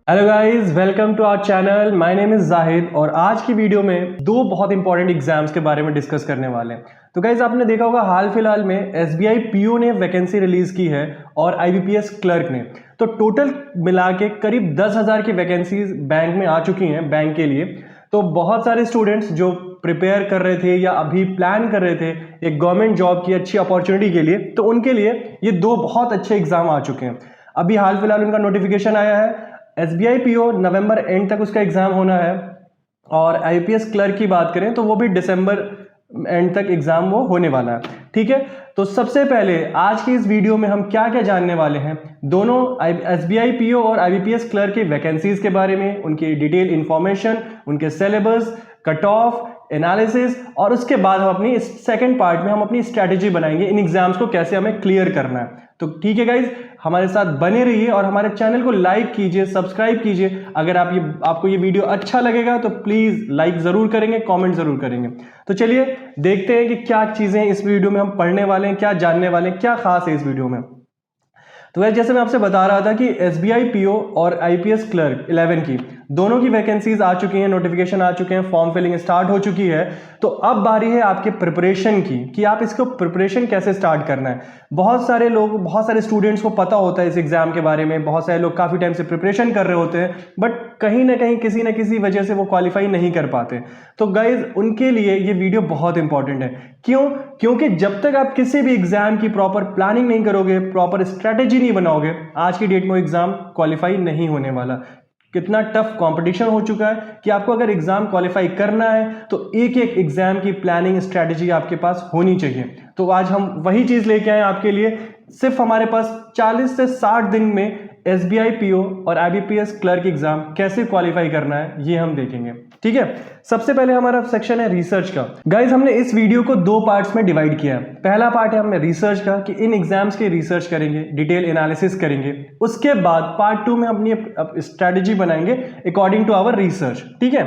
Hello guys, welcome to our channel. My name is Zahid और आज की वीडियो में दो बहुत इंपॉर्टेंट एग्जाम्स के बारे में डिस्कस करने वाले हैं। तो गाइस, आपने देखा होगा हाल फिलहाल में एसबीआई पीओ ने वैकेंसी रिलीज की है और आईबीपीएस क्लर्क ने। तो टोटल मिला के करीब 10,000 की वैकेंसीज बैंक में आ चुकी हैं बैंक के लिए। तो बहुत सारे स्टूडेंट्स जो प्रिपेयर कर रहे थे या अभी प्लान कर रहे थे एक गवर्नमेंट जॉब की अच्छी अपॉर्चुनिटी के लिए, तो उनके लिए ये दो बहुत अच्छे एग्जाम आ चुके हैं। अभी हाल फिलहाल उनका नोटिफिकेशन आया है। एसबीआई पीओ नवंबर एंड तक उसका एग्जाम होना है और आईपीएस क्लर्क की बात करें तो वो भी दिसंबर एंड तक एग्जाम वो होने वाला है। ठीक है, तो सबसे पहले आज की इस वीडियो में हम क्या क्या जानने वाले हैं दोनों एसबीआई पीओ और आईबीपीएस क्लर्क की वैकेंसीज के बारे में, उनकी डिटेल इंफॉर्मेशन, उनके सिलेबस, कट ऑफ, एनालिसिस, और उसके बाद हम अपनी सेकंड पार्ट में हम अपनी स्ट्रैटेजी बनाएंगे इन एग्जाम्स को कैसे हमें क्लियर करना है। तो ठीक है गाइज, हमारे साथ बने रहिए और हमारे चैनल को लाइक कीजिए, सब्सक्राइब कीजिए। अगर आपको ये वीडियो अच्छा लगेगा तो प्लीज लाइक जरूर करेंगे, कमेंट जरूर करेंगे। तो चलिए देखते हैं कि क्या चीजें इस वीडियो में हम पढ़ने वाले हैं, क्या जानने वाले हैं, क्या खास है इस वीडियो में। तो वैसे जैसे मैं आपसे बता रहा था कि एसबीआई पीओ और आईपीएस क्लर्क 11 की दोनों की वैकेंसीज आ चुकी हैं, नोटिफिकेशन आ चुके हैं, फॉर्म फिलिंग स्टार्ट हो चुकी है। तो अब बारी है आपके प्रिपरेशन की कि आप इसको प्रिपरेशन कैसे स्टार्ट करना है। बहुत सारे स्टूडेंट्स को पता होता है इस एग्जाम के बारे में, बहुत सारे लोग काफी टाइम से प्रिपरेशन कर रहे होते हैं, बट कहीं ना कहीं किसी न किसी वजह से वो क्वालिफाई नहीं कर पाते। तो गाइज उनके लिए ये वीडियो बहुत इंपॉर्टेंट है। क्यों? क्योंकि जब तक आप किसी भी एग्जाम की प्रॉपर प्लानिंग नहीं करोगे, प्रॉपर स्ट्रेटेजी नहीं बनाओगे, आज की डेट में एग्जाम क्वालिफाई नहीं होने वाला। कितना टफ कंपटीशन हो चुका है कि आपको अगर एग्जाम क्वालिफाई करना है तो एक एक एग्जाम की प्लानिंग स्ट्रेटेजी आपके पास होनी चाहिए। तो आज हम वही चीज लेके आए आपके लिए। सिर्फ हमारे पास 40 से 60 दिन में एसबीआई पीओ और आईबीपीएस क्लर्क एग्जाम कैसे क्वालिफाई करना है ये हम देखेंगे। ठीक है, सबसे पहले हमारा सेक्शन है रिसर्च का। गाइज हमने इस वीडियो को दो पार्ट्स में डिवाइड किया है। पहला पार्ट है हमने रिसर्च का कि इन एग्जाम्स के रिसर्च करेंगे, डिटेल एनालिसिस करेंगे। उसके बाद पार्ट 2 में अपनी स्ट्रेटेजी बनाएंगे अकॉर्डिंग टू आवर रिसर्च। ठीक है,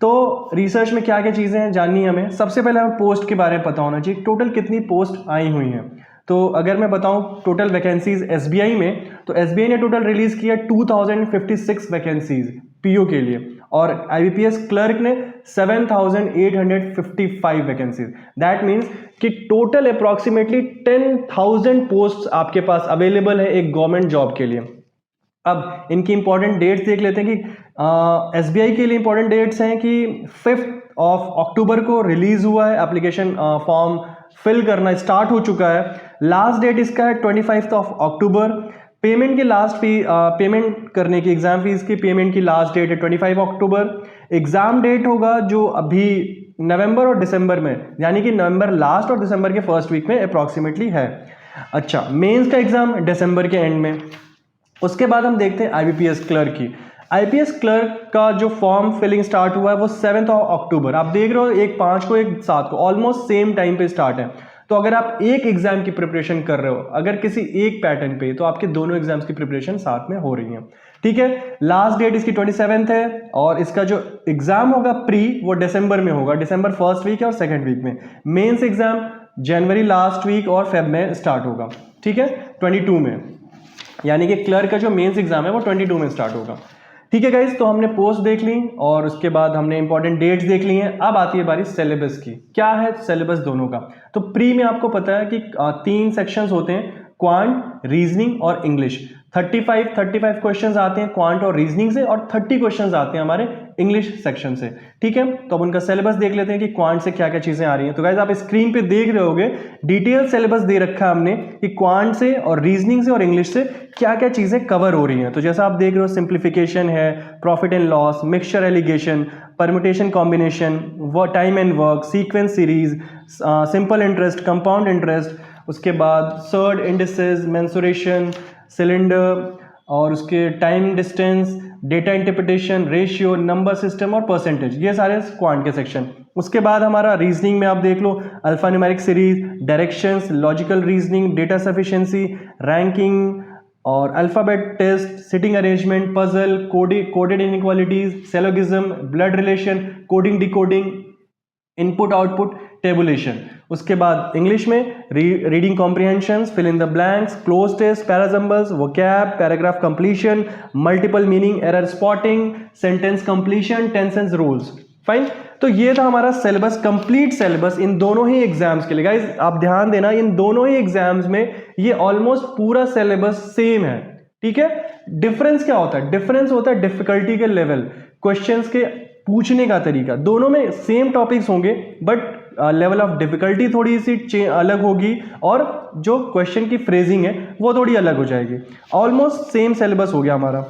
तो रिसर्च में क्या क्या चीजें हैं जाननी है हमें। सबसे पहले हमें पोस्ट के बारे में पता होना चाहिए, टोटल कितनी पोस्ट आई हुई हैं। तो अगर मैं बताऊं टोटल वैकेंसीज एसबीआई में, तो एसबीआई ने टोटल रिलीज किया 2056 वैकेंसीज पीओ के लिए और आईबीपीएस क्लर्क ने 7855 वैकेंसीज। दैट मीन्स कि टोटल अप्रॉक्सीमेटली 10,000 पोस्ट आपके पास अवेलेबल है एक गवर्नमेंट जॉब के लिए। अब इनकी इंपॉर्टेंट डेट्स देख लेते हैं कि एसबीआई के लिए इंपॉर्टेंट डेट्स हैं कि 5 अक्टूबर को रिलीज हुआ है, एप्लीकेशन फॉर्म फिल करना स्टार्ट हो चुका है। लास्ट डेट इसका है 25 अक्टूबर। पेमेंट की लास्ट फी पेमेंट करने की एग्जाम फीस की पेमेंट की लास्ट डेट है 25 अक्टूबर। एग्जाम डेट होगा जो अभी नवंबर और दिसंबर में, यानी कि नवंबर लास्ट और दिसंबर के फर्स्ट वीक में अप्रॉक्सीमेटली है। अच्छा, मेंस का एग्जाम दिसंबर के एंड में। उसके बाद हम देखते हैं आईबीपीएस क्लर्क की। आईपीएस क्लर्क का जो फॉर्म फिलिंग स्टार्ट हुआ है वो 7 अक्टूबर। आप देख रहे हो एक 5 को एक 7 को, ऑलमोस्ट सेम टाइम पे स्टार्ट है। तो अगर आप एक एग्जाम की प्रिपरेशन कर रहे हो, अगर किसी एक पैटर्न पे, तो आपके दोनों एग्जाम्स की प्रिपरेशन साथ में हो रही है। ठीक है, लास्ट डेट इसकी 27 है और इसका जो एग्जाम होगा प्री वो दिसंबर में होगा, दिसंबर फर्स्ट वीक है और सेकेंड वीक में। मेंस एग्जाम जनवरी लास्ट वीक और फेब में स्टार्ट होगा। ठीक है, 22 में, यानी कि क्लर्क का जो मेंस एग्जाम है वो 22 में स्टार्ट होगा। ठीक है गाइज, तो हमने पोस्ट देख ली और उसके बाद हमने इंपॉर्टेंट डेट्स देख ली हैं। अब आती है बारी सिलेबस की। क्या है सिलेबस दोनों का? तो प्री में आपको पता है कि 3 सेक्शंस होते हैं, क्वांट, रीजनिंग और इंग्लिश। 35 क्वेश्चंस आते हैं क्वांट और रीजनिंग से और 30 क्वेश्चंस आते हैं हमारे इंग्लिश सेक्शन से। ठीक है, तो अब उनका सिलेबस देख लेते हैं कि क्वांट से क्या क्या चीजें आ रही हैं। तो गाइज आप स्क्रीन पे देख रहे होगे डिटेल सिलेबस दे रखा है हमने कि क्वांट से और रीजनिंग से और इंग्लिश से क्या क्या चीजें कवर हो रही हैं। तो जैसा आप देख रहे हो, सिंप्लीफिकेशन है, profit and loss, mixture allegation, permutation combination, time and work, sequence series, simple interest, compound interest, उसके बाद सर्ड इंडिसेस, मेंसुरेशन, सिलेंडर, और उसके time distance, data interpretation, ratio, number system और परसेंटेज, ये सारे क्वांट के सेक्शन। उसके बाद हमारा रीजनिंग में आप देख लो alphanumeric series, directions, logical reasoning, data sufficiency, ranking और alphabet test, sitting arrangement, puzzle, coded inequalities, syllogism, blood relation, coding decoding, input output, tabulation. उसके बाद इंग्लिश में reading comprehension, fill in the blanks, cloze test, parajumbles, vocab, paragraph completion, multiple meaning, error spotting, sentence completion, tenses rules. Fine. तो ये था हमारा syllabus, complete syllabus in दोनों ही exams के लिए। गाइस आप ध्यान देना, इन दोनों ही एग्जाम्स में ये ऑलमोस्ट पूरा सिलेबस सेम है। ठीक है। डिफरेंस क्या होता है? डिफरेंस होता है डिफिकल्टी के लेवल, क्वेश्चंस के पूछने का तरीका। दोनों में सेम टॉपिक्स होंगे बट लेवल ऑफ डिफिकल्टी थोड़ी सी अलग होगी और जो क्वेश्चन की फ्रेजिंग है वो थोड़ी अलग हो जाएगी। ऑलमोस्ट सेम सिलेबस हो गया हमारा।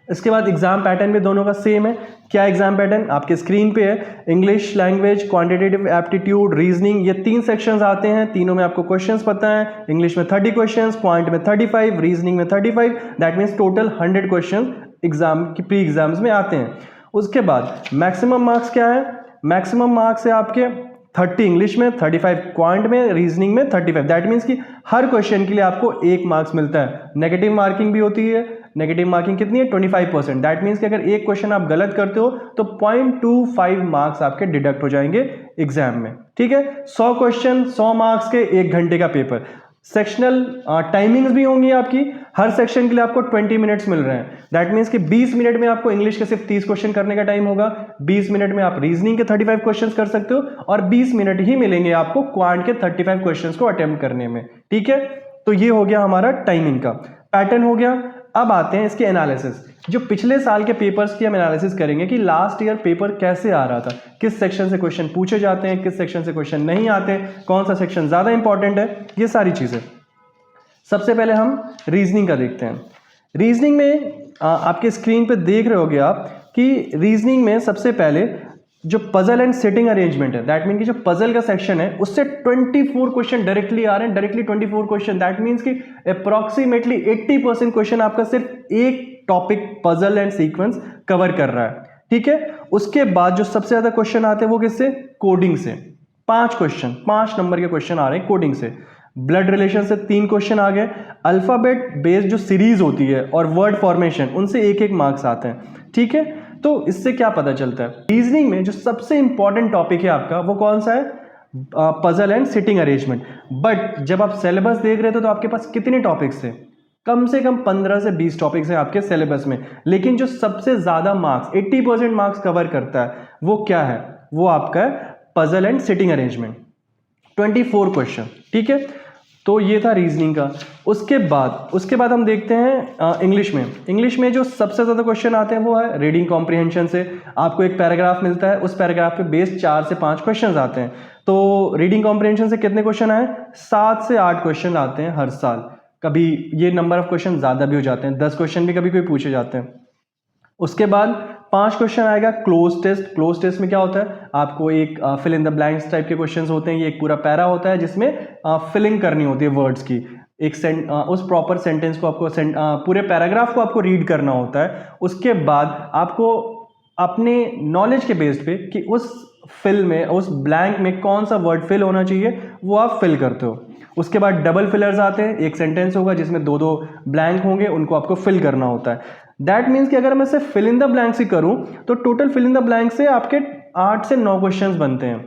इसके बाद एग्जाम पैटर्न भी दोनों का सेम है। क्या एग्जाम पैटर्न आपके स्क्रीन पे है? English language, quantitative aptitude, reasoning, ये 3 सेक्शंस आते हैं। तीनों में आपको क्वेश्चंस पता है। इंग्लिश में 30 क्वेश्चंस, क्वांट में 35, रीजनिंग में 35, that means total 100 question exam की प्री एग्जाम्स में आते हैं। उसके बाद मैक्सिमम मार्क्स क्या है? मैक्सिमम मार्क्स है आपके 30 इंग्लिश में, 35 क्वांट में, रीजनिंग में 35। दैट मीन्स कि हर क्वेश्चन के लिए आपको 1 मार्क्स मिलता है। नेगेटिव मार्किंग भी होती है। नेगेटिव मार्किंग कितनी है? 25%। दैट मीन्स कि अगर एक क्वेश्चन आप गलत करते हो तो 0.25 मार्क्स आपके डिडक्ट हो जाएंगे एग्जाम में। ठीक है। 100 क्वेश्चन, 100 मार्क्स के, 1 घंटे का पेपर। सेक्शनल टाइमिंग्स भी होंगी आपकी। हर सेक्शन के लिए आपको 20 मिनट्स मिल रहे हैं। दैट मीन्स कि 20 मिनट में आपको इंग्लिश के सिर्फ 30 क्वेश्चन करने का टाइम होगा, 20 मिनट में आप रीजनिंग के 35 क्वेश्चंस कर सकते हो और 20 मिनट ही मिलेंगे आपको क्वांट के 35 क्वेश्चंस को अटेम्प्ट करने में। ठीक है। तो ये हो गया हमारा टाइमिंग का पैटर्न हो गया। अब आते हैं इसके एनालिसिस। जो पिछले साल के पेपर्स की हम एनालिसिस करेंगे कि लास्ट ईयर पेपर कैसे आ रहा था, किस सेक्शन से क्वेश्चन पूछे जाते हैं, किस सेक्शन से क्वेश्चन नहीं आते, कौन सा सेक्शन ज्यादा इंपॉर्टेंट है, ये सारी चीजें। सबसे पहले हम रीजनिंग का देखते हैं। रीजनिंग में आपके स्क्रीन पे देख रहे होगे आप कि रीजनिंग में सबसे पहले जो पजल एंड सिटिंग अरेंजमेंट है, दैट मीन कि जो पजल का सेक्शन है उससे 24 क्वेश्चन डायरेक्टली आ रहे हैं। डायरेक्टली 24 क्वेश्चन, दैट मीन्स कि अप्रॉक्सीमेटली 80% क्वेश्चन आपका सिर्फ एक topic puzzle and sequence cover कर रहा है। ठीक है। उसके बाद जो सबसे ज्यादा क्वेश्चन आते हैं वो किससे? कोडिंग से। 5 क्वेश्चन, 5 नंबर के क्वेश्चन आ रहे हैं कोडिंग से। ब्लड रिलेशन से 3 क्वेश्चन आ गए। अल्फाबेट बेस्ड जो सीरीज होती है और वर्ड फॉर्मेशन, उनसे 1-1 मार्क्स आते हैं। ठीक है। तो इससे क्या पता चलता है? रीजनिंग में जो सबसे इंपॉर्टेंट टॉपिक है आपका वो कौन सा है? Puzzle and sitting arrangement. But जब आप सिलेबस देख रहे थे तो आपके पास कितने टॉपिक्स थे? कम से कम 15 से 20 टॉपिक्स हैं आपके सिलेबस में। लेकिन जो सबसे ज्यादा मार्क्स, 80% मार्क्स कवर करता है, वो क्या है? वो आपका है puzzle and sitting arrangement, 24 question. ठीक है। तो ये था रीजनिंग का। उसके बाद हम देखते हैं इंग्लिश में। इंग्लिश में जो सबसे ज्यादा क्वेश्चन आते हैं वो है रीडिंग कॉम्प्रिहेंशन से। आपको एक पैराग्राफ मिलता है, उस पैराग्राफ पे बेस्ड 4 से 5 क्वेश्चन आते हैं। तो रीडिंग कॉम्प्रिहेंशन से कितने क्वेश्चन आए? 7 से 8 क्वेश्चन आते हैं हर साल। कभी ये नंबर ऑफ क्वेश्चन ज्यादा भी हो जाते हैं, 10 क्वेश्चन भी कभी कोई पूछे जाते हैं। उसके बाद 5 क्वेश्चन आएगा क्लोज टेस्ट। क्लोज टेस्ट में क्या होता है? आपको एक fill in the blanks type के क्वेश्चंस होते हैं। ये एक पूरा पैरा होता है जिसमें फिलिंग करनी होती है वर्ड्स की। उस प्रॉपर सेंटेंस को आपको पूरे पैराग्राफ को आपको रीड करना होता है। उसके बाद आपको अपने नॉलेज के बेस्ड पे कि उस फिल में, उस ब्लैंक में कौन सा वर्ड फिल होना चाहिए वो आप फिल करते हो। उसके बाद डबल फिलर्स आते हैं। एक सेंटेंस होगा जिसमें 2-2 ब्लैंक होंगे, उनको आपको फिल करना होता है। दैट मीन्स कि अगर मैं सिर्फ फिल इन द ब्लैंक्स ही करूं तो total fill in the blank से आपके 8 से 9 क्वेश्चंस बनते हैं।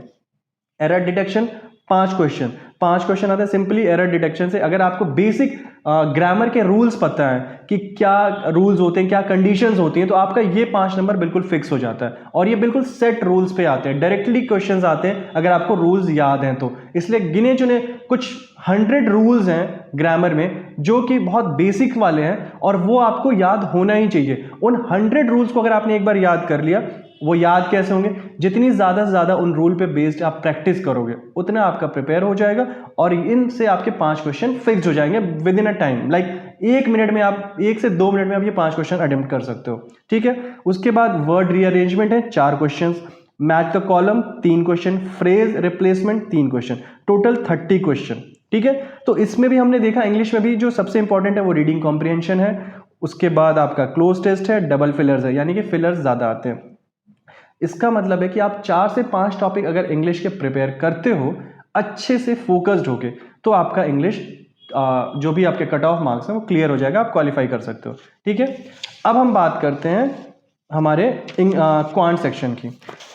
एरर डिटेक्शन 5 क्वेश्चन आते हैं सिंपली एरर डिटेक्शन से। अगर आपको बेसिक ग्रामर के रूल्स पता है कि क्या रूल्स होते हैं, क्या कंडीशंस होती हैं, तो आपका ये 5 नंबर बिल्कुल फिक्स हो जाता है। और ये बिल्कुल सेट रूल्स पे आते हैं, डायरेक्टली क्वेश्चंस आते हैं अगर आपको रूल्स याद हैं तो। इसलिए गिने चुने कुछ 100 रूल्स हैं ग्रामर में जो कि बहुत बेसिक वाले हैं और वो आपको याद होना ही चाहिए। उन 100 रूल्स को अगर आपने एक बार याद कर लिया, वो याद कैसे होंगे? जितनी ज्यादा से ज्यादा उन रूल पे बेस्ड आप प्रैक्टिस करोगे उतना आपका प्रिपेयर हो जाएगा और इनसे आपके 5 क्वेश्चन फिक्स हो जाएंगे with in a time. Like 1 minute में आप 1 से 2 मिनट में आप ये 5 क्वेश्चन अटेम्प्ट कर सकते हो। ठीक है। उसके बाद वर्ड रीअरेंजमेंट है 4 question, match the column 3 question, phrase replacement 3 question, total 30 question. ठीक है। तो इसमें भी हमने देखा इंग्लिश में भी जो सबसे इंपॉर्टेंट है वो रीडिंग कॉम्प्रिहेंशन है। उसके बाद आपका क्लोज टेस्ट है, डबल फिलर्स है, यानी कि फिलर्स ज्यादा आते हैं। इसका मतलब है कि आप 4 से 5 टॉपिक अगर इंग्लिश के प्रिपेयर करते हो अच्छे से फोकस्ड होके, तो आपका इंग्लिश जो भी आपके कट ऑफ मार्क्स हैं वो क्लियर हो जाएगा, आप क्वालिफाई कर सकते हो। ठीक है। अब हम बात करते हैं हमारे क्वांट सेक्शन की।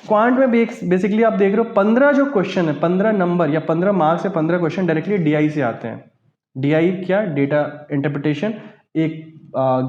क्वांट में बेसिकली आप देख रहे हो 15 जो क्वेश्चन है, 15 नंबर या 15 मार्क्स से 15 क्वेश्चन डायरेक्टली डीआई से आते हैं। डीआई क्या, डेटा इंटरप्रिटेशन, एक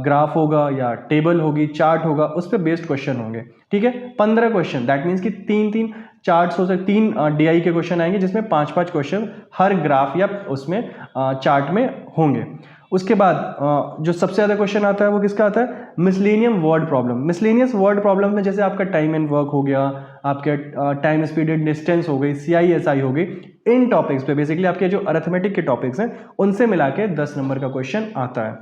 ग्राफ होगा या टेबल होगी, चार्ट होगा, उस पर बेस्ड क्वेश्चन होंगे। ठीक है, 15 क्वेश्चन, दैट मीन्स कि 3-3 चार्ट्स हो सकते, 3 डीआई के क्वेश्चन आएंगे जिसमें 5-5 क्वेश्चन हर ग्राफ या उसमें चार्ट में होंगे। उसके बाद जो सबसे ज़्यादा क्वेश्चन आता है वो किसका आता है, miscellaneous word problem. Miscellaneous word problem में जैसे आपका टाइम एंड वर्क हो गया, आपके टाइम स्पीड एंड डिस्टेंस हो गई, CISI हो गई, इन टॉपिक्स पे बेसिकली आपके जो अरिथमेटिक के टॉपिक्स हैं उनसे मिला के 10 नंबर का क्वेश्चन आता है।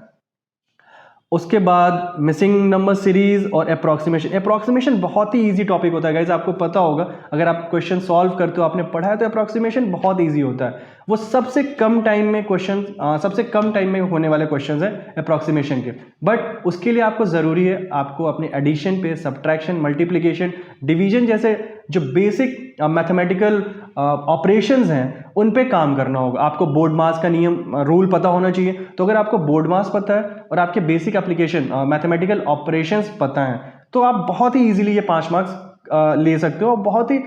उसके बाद मिसिंग नंबर सीरीज और अप्रॉक्सीमेशन। अप्रॉक्सीमेशन बहुत ही इजी टॉपिक होता है गाइज, आपको पता होगा, अगर आप क्वेश्चन सॉल्व करते हो, आपने पढ़ा है, तो अप्रॉक्सीमेशन बहुत इजी होता है। वो सबसे कम टाइम में क्वेश्चन, सबसे कम टाइम में होने वाले क्वेश्चंस हैं अप्रॉक्सीमेशन के। बट उसके लिए आपको ज़रूरी है आपको अपने एडिशन पे, सब्ट्रैक्शन, मल्टीप्लिकेशन, डिवीजन जैसे जो बेसिक मैथमेटिकल ऑपरेशंस हैं उन पे काम करना होगा। आपको बोर्ड मास का नियम, रूल पता होना चाहिए। तो अगर आपको बोर्ड मास पता है और आपके बेसिक एप्लीकेशन मैथमेटिकल ऑपरेशंस पता है तो आप बहुत ही इजीली ये 5 मार्क्स ले सकते हो, और बहुत ही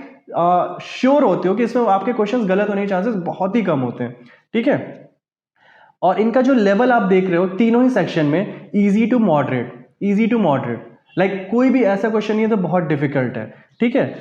श्योर होते हो कि इसमें आपके क्वेश्चंस गलत होने के चांसेस बहुत ही कम होते हैं। ठीक है, और इनका जो लेवल आप देख रहे हो तीनों ही सेक्शन में, easy to moderate, easy to moderate, like कोई भी ऐसा क्वेश्चन नहीं है तो बहुत डिफिकल्ट है। ठीक है,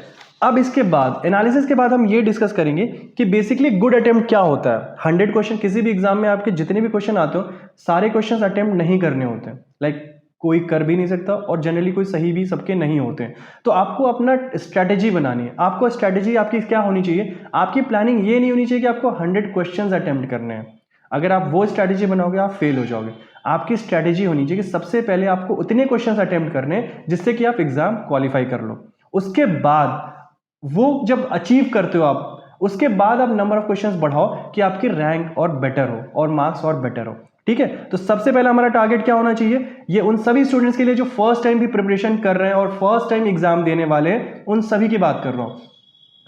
अब इसके बाद एनालिसिस के बाद हम ये डिस्कस करेंगे कि बेसिकली गुड अटेम्प्ट क्या होता है। 100 क्वेश्चन किसी भी एग्जाम में आपके जितने भी क्वेश्चन आते हो सारे क्वेश्चन अटेम्प्ट नहीं करने होते, लाइक कोई कर भी नहीं सकता, और जनरली कोई सही भी सबके नहीं होते। तो आपको अपना स्ट्रैटेजी बनानी है। आपको स्ट्रैटेजी आपकी क्या होनी चाहिए, आपकी प्लानिंग ये नहीं होनी चाहिए कि आपको 100 क्वेश्चन अटेम्प्ट करने हैं। अगर आप वो स्ट्रैटेजी बनाओगे आप फेल हो जाओगे। आपकी स्ट्रैटेजी होनी चाहिए कि सबसे पहले आपको उतने क्वेश्चन अटेम्प्ट करने हैं जिससे कि आप एग्जाम क्वालिफाई कर लो। उसके बाद वो जब अचीव करते हो आप, उसके बाद आप नंबर ऑफ क्वेश्चंस बढ़ाओ कि आपकी रैंक और बेटर हो और मार्क्स और बेटर हो। ठीक है, तो सबसे पहला हमारा टारगेट क्या होना चाहिए, ये उन सभी स्टूडेंट्स के लिए जो फर्स्ट टाइम भी प्रिपरेशन कर रहे हैं और फर्स्ट टाइम एग्जाम देने वाले हैं, उन सभी की बात कर रहा हूं।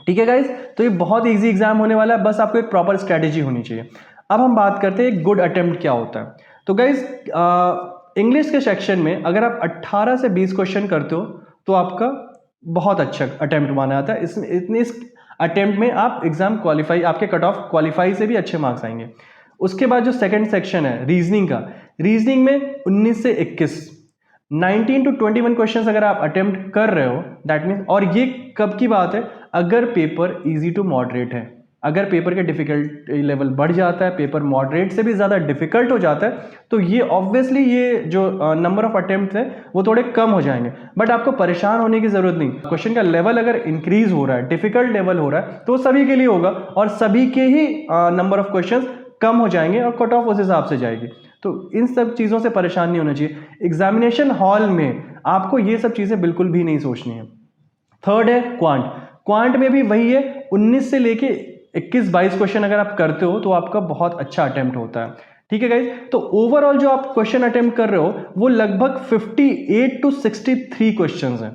ठीक है गाइज, तो ये बहुत इजी एग्जाम होने वाला है, बस आपको एक प्रॉपर स्ट्रैटेजी होनी चाहिए। अब हम बात करते हैं गुड अटेम्प्ट क्या होता है। तो गाइज इंग्लिश के सेक्शन में अगर आप 18 से 20 क्वेश्चन करते हो तो आपका बहुत अच्छा अटेम्प्ट माना जाता है। इस अटेम्प्ट में आप एग्जाम क्वालिफाई, आपके कट ऑफ क्वालिफाई से भी अच्छे मार्क्स आएंगे। उसके बाद जो सेकंड सेक्शन है रीजनिंग का, रीजनिंग में 19 से 21, 19 to 21 क्वेश्चंस अगर आप अटेम्प्ट कर रहे हो, दैट मीन्स, और ये कब की बात है, अगर पेपर इजी टू मॉडरेट है। अगर पेपर के डिफिकल्ट लेवल बढ़ जाता है, पेपर मॉडरेट से भी ज़्यादा डिफिकल्ट हो जाता है, तो ये ऑब्वियसली ये जो नंबर ऑफ अटेम्प्ट है वो थोड़े कम हो जाएंगे। बट आपको परेशान होने की ज़रूरत नहीं। क्वेश्चन का लेवल अगर इंक्रीज हो रहा है, डिफिकल्ट लेवल हो रहा है, तो सभी के लिए होगा और सभी के ही नंबर ऑफ क्वेश्चन कम हो जाएंगे और कट ऑफ उस हिसाब से जाएगी। तो इन सब चीज़ों से परेशान नहीं होना चाहिए। एग्जामिनेशन हॉल में आपको ये सब चीज़ें बिल्कुल भी नहीं सोचनी है। थर्ड है क्वांट। क्वांट में भी वही है, 19 से लेके 21-22 क्वेश्चन अगर आप करते हो तो आपका बहुत अच्छा अटेम्प्ट होता है। ठीक है गाइज, तो ओवरऑल जो आप क्वेश्चन अटेम्प्ट कर रहे हो वो लगभग 58 to 63 क्वेश्चन हैं।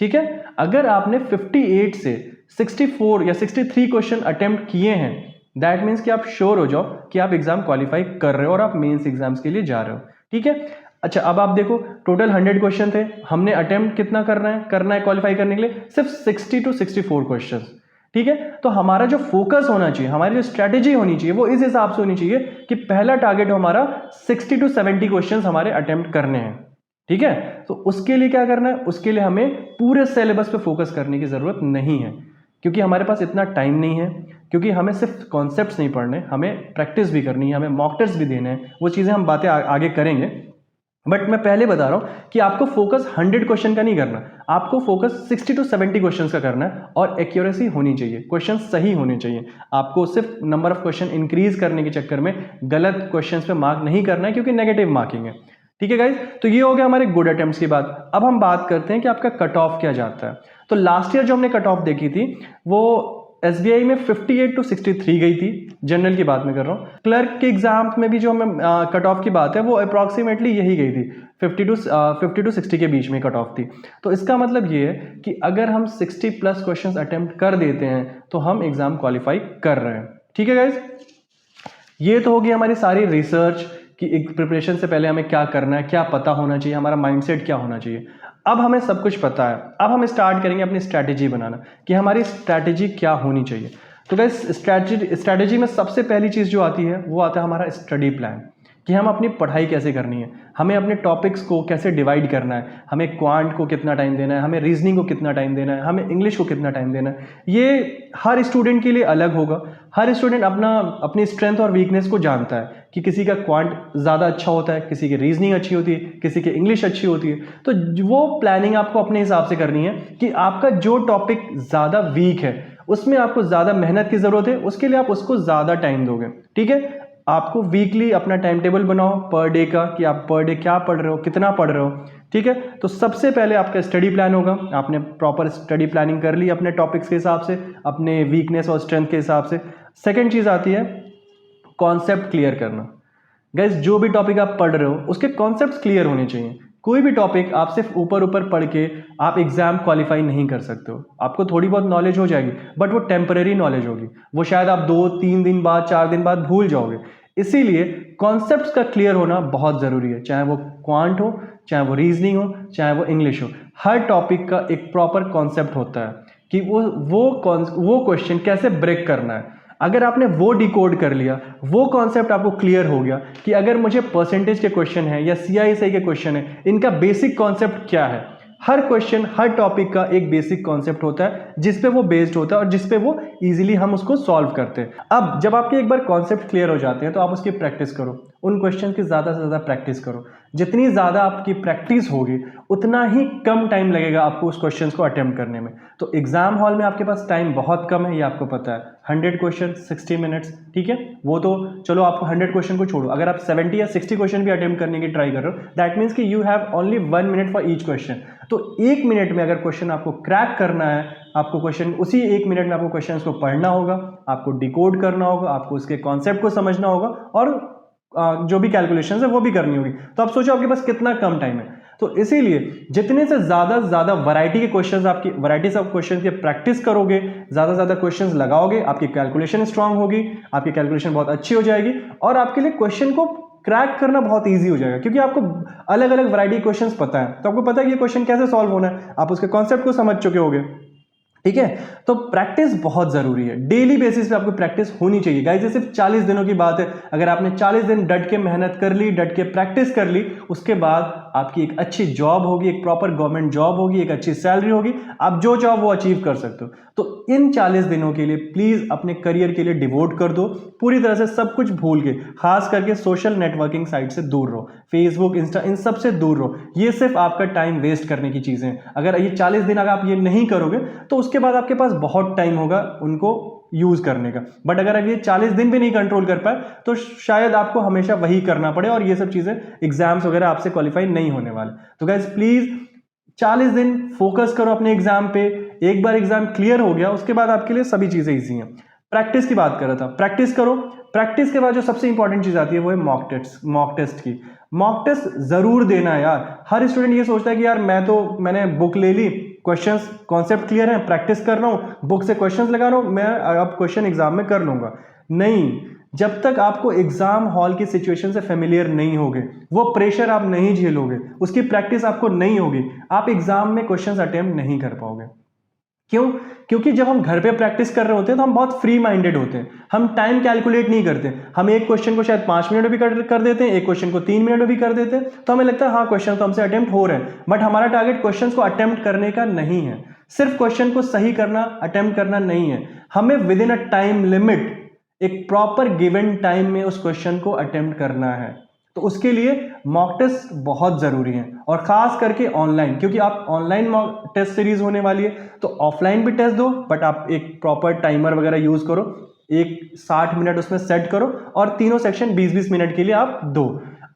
ठीक है, अगर आपने 58 से 64 या 63 क्वेश्चन अटेम्प्ट किए हैं, दैट मीन्स कि आप श्योर हो जाओ कि आप एग्जाम क्वालिफाई कर रहे हो और आप मेंस एग्जाम्स के लिए जा रहे हो। ठीक है, अच्छा अब आप देखो टोटल 100 क्वेश्चन थे, हमने अटेम्प्ट कितना करना है क्वालिफाई करने के लिए, सिर्फ 60 to 64 क्वेश्चन। ठीक है, तो हमारा जो फोकस होना चाहिए, हमारी जो स्ट्रेटेजी होनी चाहिए वो इस हिसाब से होनी चाहिए कि पहला टारगेट हमारा 60 to 70 क्वेश्चन हमारे अटेम्प्ट करने हैं। ठीक है, तो उसके लिए क्या करना है, उसके लिए हमें पूरे सिलेबस पे फोकस करने की जरूरत नहीं है, क्योंकि हमारे पास इतना टाइम नहीं है, क्योंकि हमें सिर्फ कॉन्सेप्ट्स नहीं पढ़ने, हमें प्रैक्टिस भी करनी है, हमें मॉक टेस्ट भी देने हैं। वो चीज़ें हम बातें आगे करेंगे। बट मैं पहले बता रहा हूं कि आपको फोकस 100 क्वेश्चन का नहीं करना, आपको फोकस 60 to 70 क्वेश्चन का करना है, और एक्यूरेसी होनी चाहिए, क्वेश्चन सही होने चाहिए। आपको सिर्फ नंबर ऑफ क्वेश्चन इंक्रीज करने के चक्कर में गलत क्वेश्चन पे मार्क नहीं करना है, क्योंकि नेगेटिव मार्किंग है। ठीक है गाइज, तो ये हो गया हमारे गुड अटेम्प्ट्स की बात। अब हम बात करते हैं कि आपका कट ऑफ क्या जाता है। तो लास्ट ईयर जो हमने कट ऑफ देखी थी वो SBI में 58 to 63 गई थी, जनरल की बात मैं कर रहा हूँ। क्लर्क के एग्जाम में भी जो हमें कट ऑफ की बात है वो अप्रॉक्सीमेटली यही गई थी, 50 to 60 के बीच में कट ऑफ थी। तो इसका मतलब ये है कि अगर हम 60 प्लस क्वेश्चन अटेम्प्ट कर देते हैं तो हम एग्जाम क्वालिफाई कर रहे हैं। ठीक है गाइज, ये तो होगी हमारी सारी रिसर्च कि एक प्रिपरेशन से पहले हमें क्या करना है, क्या पता होना चाहिए, हमारा माइंडसेट क्या होना चाहिए। अब हमें सब कुछ पता है, अब हम स्टार्ट करेंगे अपनी स्ट्रैटेजी बनाना कि हमारी स्ट्रैटेजी क्या होनी चाहिए। तो गाइस स्ट्रैटेजी में सबसे पहली चीज़ जो आती है वो आता है हमारा स्टडी प्लान, कि हम अपनी पढ़ाई कैसे करनी है, हमें अपने टॉपिक्स को कैसे डिवाइड करना है, हमें क्वांट को कितना टाइम देना है, हमें रीजनिंग को कितना टाइम देना है, हमें इंग्लिश को कितना टाइम देना है। ये हर स्टूडेंट के लिए अलग होगा। हर स्टूडेंट अपनी स्ट्रेंथ और वीकनेस को जानता है कि किसी का क्वांट ज़्यादा अच्छा होता है, किसी की रीजनिंग अच्छी होती है, किसी की इंग्लिश अच्छी होती है। तो वो प्लानिंग आपको अपने हिसाब से करनी है कि आपका जो टॉपिक ज़्यादा वीक है उसमें आपको ज़्यादा मेहनत की ज़रूरत है, उसके लिए आप उसको ज़्यादा टाइम दोगे। ठीक है, आपको वीकली अपना टाइम टेबल बनाओ पर डे का, कि आप पर डे क्या पढ़ रहे हो, कितना पढ़ रहे हो। ठीक है, तो सबसे पहले आपका स्टडी प्लान होगा। आपने प्रॉपर स्टडी प्लानिंग कर ली अपने टॉपिक्स के हिसाब से, अपने वीकनेस और स्ट्रेंथ के हिसाब से। सेकंड चीज़ आती है कॉन्सेप्ट क्लियर करना। गाइस, जो भी टॉपिक आप पढ़ रहे हो उसके कॉन्सेप्ट्स क्लियर होने चाहिए। कोई भी टॉपिक आप सिर्फ ऊपर ऊपर पढ़ के आप एग्जाम क्वालिफाई नहीं कर सकते हो। आपको थोड़ी बहुत नॉलेज हो जाएगी, बट वो टेम्परेरी नॉलेज होगी, वो शायद आप 2-3 दिन बाद, 4 दिन बाद भूल जाओगे। इसीलिए कॉन्सेप्ट्स का क्लियर होना बहुत ज़रूरी है, चाहे वो क्वांट हो, चाहे वो रीजनिंग हो, चाहे वो इंग्लिश हो। हर टॉपिक का एक प्रॉपर कॉन्सेप्ट होता है कि वो क्वेश्चन कैसे ब्रेक करना है। अगर आपने वो डिकोड कर लिया, वो कॉन्सेप्ट आपको क्लियर हो गया कि अगर मुझे परसेंटेज के क्वेश्चन है या CISI के क्वेश्चन है, इनका बेसिक कॉन्सेप्ट क्या है। हर क्वेश्चन, हर टॉपिक का एक बेसिक कॉन्सेप्ट होता है जिस पे वो बेस्ड होता है और जिस पे वो इजीली हम उसको सॉल्व करते हैं। अब जब आपके एक बार कॉन्सेप्ट क्लियर हो जाते हैं तो आप उसकी प्रैक्टिस करो, उन क्वेश्चन की ज़्यादा से ज़्यादा प्रैक्टिस करो। जितनी ज़्यादा आपकी प्रैक्टिस होगी उतना ही कम टाइम लगेगा आपको उस क्वेश्चन को अटेम्प्ट करने में। तो एग्जाम हॉल में आपके पास टाइम बहुत कम है, ये आपको पता है। 100 क्वेश्चन 60 मिनट्स, ठीक है। वो तो चलो, आपको 100 क्वेश्चन को छोड़ो, अगर आप 70 या 60 क्वेश्चन भी अटेम्प्ट करने की ट्राई कर रहे हो, दैट मीन्स कि you have only 1 minute for each question. तो 1 मिनट में अगर क्वेश्चन आपको क्रैक करना है, आपको क्वेश्चन उसी 1 मिनट में आपको क्वेश्चन को पढ़ना होगा, आपको डिकोड करना होगा, आपको उसके कॉन्सेप्ट को समझना होगा और जो भी कैलकुलेशंस है वो भी करनी होगी। तो आप सोचो आपके पास कितना कम टाइम है। तो इसीलिए जितने से ज़्यादा वैरायटी के क्वेश्चंस, आपकी वैराइटीज ऑफ क्वेश्चंस की प्रैक्टिस करोगे, ज़्यादा क्वेश्चंस लगाओगे, आपकी कैलकुलेशन स्ट्रांग होगी, आपकी कैलकुलेशन बहुत अच्छी हो जाएगी और आपके लिए क्वेश्चन को क्रैक करना बहुत ईजी हो जाएगा, क्योंकि आपको अलग अलग वैरायटी क्वेश्चंस पता है। तो आपको पता है कि ये क्वेश्चन कैसे सॉल्व होना है, आप उसके कॉन्सेप्ट को समझ चुके होगे। ठीक है, तो प्रैक्टिस बहुत जरूरी है, डेली बेसिस पे आपको प्रैक्टिस होनी चाहिए। गाइस, ये सिर्फ 40 दिनों की बात है। अगर आपने 40 दिन डट के मेहनत कर ली, डट के प्रैक्टिस कर ली, उसके बाद आपकी एक अच्छी जॉब होगी, एक प्रॉपर गवर्नमेंट जॉब होगी, एक अच्छी सैलरी होगी, आप जो चाहो वो अचीव कर सकते हो। तो इन 40 दिनों के लिए प्लीज अपने करियर के लिए डिवोट कर दो, पूरी तरह से सब कुछ भूल के। खास करके सोशल नेटवर्किंग साइट से दूर रहो, फेसबुक, इंस्टा, इन सब से दूर रहो। ये सिर्फ आपका टाइम वेस्ट करने की चीजें हैं। अगर ये 40 दिन अगर आप ये नहीं करोगे तो उसके बाद आपके पास बहुत टाइम होगा उनको यूज करने का। बट अगर आप ये 40 दिन भी नहीं कंट्रोल कर पाए तो शायद आपको हमेशा वही करना पड़े और ये सब चीजें, एग्जाम्स वगैरह आपसे क्वालिफाई नहीं होने वाले। तो गाइस, प्लीज 40 दिन फोकस करो अपने एग्जाम पे। एक बार एग्जाम क्लियर हो गया उसके बाद आपके लिए सभी चीजें इजी हैं। प्रैक्टिस की बात कर रहा था, प्रैक्टिस करो। प्रैक्टिस के बाद जो सबसे इंपॉर्टेंट चीज आती है वो है मॉक टेस्ट की। मॉक टेस्ट जरूर देना है यार। हर स्टूडेंट ये सोचता है कि यार मैंने बुक ले ली, क्वेश्चंस कॉन्सेप्ट क्लियर है, प्रैक्टिस कर रहा हूं, बुक से क्वेश्चंस लगा रहा हूं, मैं अब क्वेश्चन एग्जाम में कर लूंगा। नहीं, जब तक आपको एग्जाम हॉल की सिचुएशन से फेमिलियर नहीं होगे, वो प्रेशर आप नहीं झेलोगे, उसकी प्रैक्टिस आपको नहीं होगी, आप एग्जाम में क्वेश्चंस अटेम्प्ट नहीं कर पाओगे। क्यों? क्योंकि जब हम घर पे प्रैक्टिस कर रहे होते हैं तो हम बहुत फ्री माइंडेड होते हैं, हम टाइम कैलकुलेट नहीं करते। हम एक क्वेश्चन को शायद 5 मिनट में भी कर देते हैं, एक क्वेश्चन को 3 मिनट में भी कर देते हैं, तो हमें लगता है हाँ क्वेश्चन तो हमसे अटेम्प्ट हो रहे हैं। बट हमारा टारगेट क्वेश्चन को अटेम्प्ट करने का नहीं है, सिर्फ क्वेश्चन को सही करना, अटेम्प्ट करना नहीं है। हमें with in a time limit, एक प्रॉपर गिवन टाइम में उस क्वेश्चन को अटेम्प्ट करना है। तो उसके लिए मॉक टेस्ट बहुत जरूरी है, और खास करके ऑनलाइन, क्योंकि आप ऑनलाइन मॉक टेस्ट सीरीज होने वाली है। तो ऑफलाइन भी टेस्ट दो, बट आप एक प्रॉपर टाइमर वगैरह यूज करो, एक 60 मिनट उसमें सेट करो और तीनों सेक्शन 20-20 मिनट के लिए आप दो।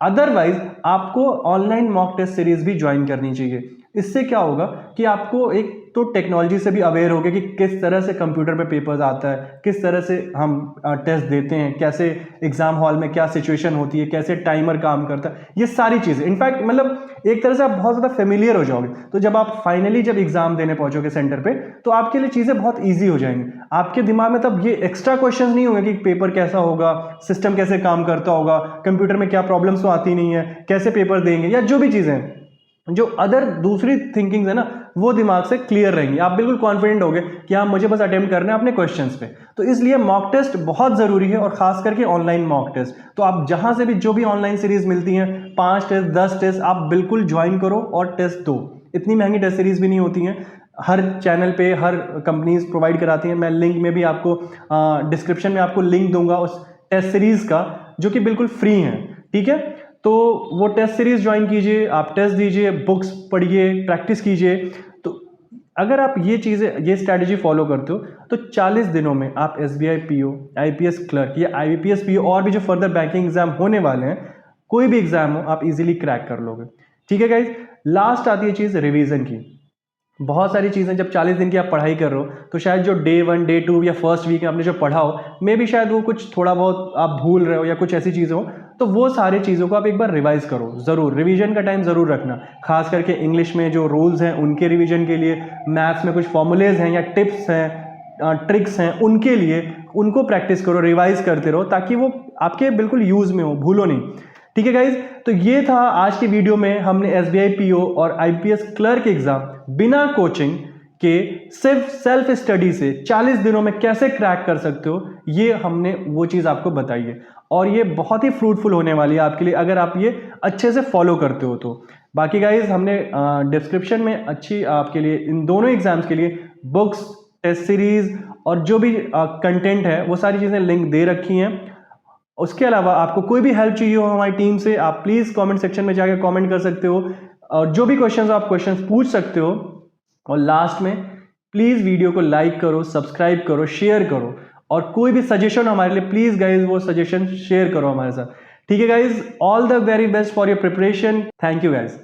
अदरवाइज आपको ऑनलाइन मॉक टेस्ट सीरीज भी ज्वाइन करनी चाहिए। इससे क्या होगा कि आपको एक तो टेक्नोलॉजी से भी अवेयर हो गया कि किस तरह से कंप्यूटर पे पेपर्स आता है, किस तरह से हम टेस्ट देते हैं, कैसे एग्जाम हॉल में क्या सिचुएशन होती है, कैसे टाइमर काम करता है, ये सारी चीज़ें। इनफैक्ट मतलब एक तरह से आप बहुत ज़्यादा फेमिलियर हो जाओगे। तो जब आप फाइनली जब एग्जाम देने पहुंचोगे सेंटर पे, तो आपके लिए चीज़ें बहुत ईजी हो जाएंगी। आपके दिमाग में तब ये एक्स्ट्रा क्वेश्चन नहीं होंगे कि पेपर कैसा होगा, सिस्टम कैसे काम करता होगा, कंप्यूटर में क्या प्रॉब्लम्स तो आती नहीं है, कैसे पेपर देंगे, या जो भी चीज़ें हैं। जो अदर दूसरी थिंकिंग्स है ना वो दिमाग से क्लियर रहेंगी, आप बिल्कुल कॉन्फिडेंट होगे कि हाँ मुझे बस अटेम्प्ट करना है अपने क्वेश्चंस पे। तो इसलिए मॉक टेस्ट बहुत ज़रूरी है, और खास करके ऑनलाइन मॉक टेस्ट। तो आप जहाँ से भी जो भी ऑनलाइन सीरीज मिलती हैं 5 टेस्ट 10 टेस्ट आप बिल्कुल ज्वाइन करो और टेस्ट दो। इतनी महंगी टेस्ट सीरीज भी नहीं होती हैं, हर चैनल पे हर कंपनीज प्रोवाइड कराती हैं। मैं लिंक में भी आपको डिस्क्रिप्शन में आपको लिंक दूंगा उस टेस्ट सीरीज का, जो कि बिल्कुल फ्री है, ठीक है। तो वो टेस्ट सीरीज ज्वाइन कीजिए, आप टेस्ट दीजिए, बुक्स पढ़िए, प्रैक्टिस कीजिए। तो अगर आप ये चीज़ें, ये स्ट्रैटेजी फॉलो करते हो तो 40 दिनों में आप SBI PO, IPS क्लर्क या IBPS PO और भी जो फर्दर बैंकिंग एग्जाम होने वाले हैं, कोई भी एग्जाम हो आप इजीली क्रैक कर लोगे, ठीक है गाइज। लास्ट आती है चीज़ रिवीजन की। बहुत सारी चीज़ें जब 40 दिन की आप पढ़ाई कर रहे हो तो शायद जो डे 1 डे 2 या फर्स्ट वीक में आपने जो पढ़ा हो, मे भी शायद वो कुछ थोड़ा बहुत आप भूल रहे हो या कुछ ऐसी चीज़ें हो, तो वो सारी चीज़ों को आप एक बार रिवाइज करो ज़रूर। रिवीजन का टाइम ज़रूर रखना, खास करके इंग्लिश में जो रूल्स हैं उनके रिवीजन के लिए, मैथ्स में कुछ फॉर्मूलेज हैं या टिप्स हैं, ट्रिक्स हैं, उनके लिए उनको प्रैक्टिस करो, रिवाइज करते रहो, ताकि वो आपके बिल्कुल यूज़ में हो, भूलो नहीं, ठीक है गाइज। तो ये था आज की वीडियो में, हमने SBI PO और IPS क्लर्क एग्जाम बिना कोचिंग के सिर्फ सेल्फ स्टडी से 40 दिनों में कैसे क्रैक कर सकते हो, ये हमने वो चीज़ आपको बताई है, और ये बहुत ही फ्रूटफुल होने वाली है आपके लिए अगर आप ये अच्छे से फॉलो करते हो तो। बाकी गाइज हमने डिस्क्रिप्शन में अच्छी आपके लिए इन दोनों एग्जाम्स के लिए बुक्स, टेस्ट सीरीज और जो भी कंटेंट है वो सारी चीज़ें लिंक दे रखी हैं। उसके अलावा आपको कोई भी हेल्प चाहिए हो हमारी टीम से, आप प्लीज़ कमेंट सेक्शन में जाकर कमेंट कर सकते हो, और जो भी क्वेश्चंस हो आप क्वेश्चंस पूछ सकते हो। और लास्ट में प्लीज़ वीडियो को लाइक करो, सब्सक्राइब करो, शेयर करो, और कोई भी सजेशन हमारे लिए प्लीज़ गाइज वो सजेशन शेयर करो हमारे साथ, ठीक है guys. All the very best for your preparation, thank you guys.